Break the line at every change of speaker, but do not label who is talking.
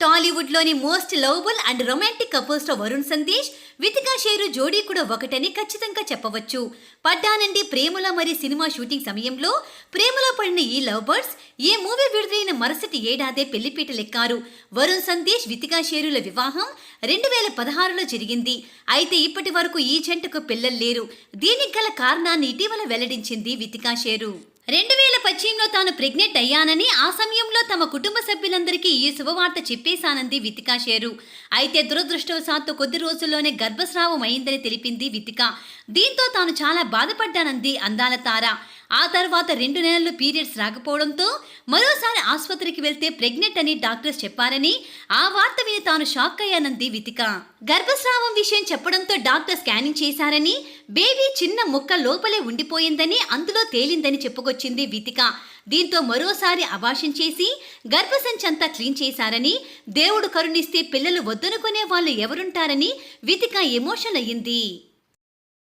టాలీవుడ్లోని most lovable and romantic కపుల్స్లో వరుణ్ సందేశ్, వితికా షేరు జోడీ కూడా ఒకటని ఖచ్చితంగా చెప్పవచ్చు. పడ్డానండి ప్రేమలో మరి సినిమా షూటింగ్ సమయంలో ప్రేమలో పడిన ఈ లవ్ బర్డ్స్ ఏ మూవీ విడుదలైన మరుసటి ఏడాదే పెళ్లిపీటలెక్కారు. వరుణ్ సందేశ్, వితికా షేరుల వివాహం 2016లో జరిగింది. అయితే ఇప్పటి వరకు ఈ జంటకు పిల్లలు లేరు. దీనికి గల కారణాన్ని ఇటీవల వెల్లడించింది వితికా షేరు. 2018లో తాను ప్రెగ్నెంట్ అయ్యానని, ఆ సమయంలో తమ కుటుంబ సభ్యులందరికీ ఈ శుభవార్త చెప్పేశానంది వితికా షేరు. అయితే దురదృష్టవశాత్తు కొద్ది రోజుల్లోనే గర్భస్రావం అయిందని తెలిపింది వితికా. దీంతో తాను చాలా బాధపడ్డానంది అందాల తార. ఆ తర్వాత 2 నెలలు పీరియడ్స్ రాకపోవడంతో మరోసారి ఆసుపత్రికి వెళ్తే ప్రెగ్నెంట్ అని డాక్టర్స్ చెప్పారని, ఆ వార్త విని తాను షాక్ అయ్యానంది వితికా. గర్భస్రావం విషయం చెప్పడంతో డాక్టర్ స్కానింగ్ చేశారని, బేబీ చిన్న ముక్క లోపలే ఉండిపోయిందని, అందులో తేలిందని చెప్పుకొచ్చింది వితికా. దీంతో మరోసారి అబార్షన్ చేసి గర్భసంచంతా క్లీన్ చేశారని, దేవుడు కరుణిస్తే పిల్లలు వద్దనుకునే వాళ్ళు ఎవరుంటారని వితికా ఎమోషనల్ అయ్యింది.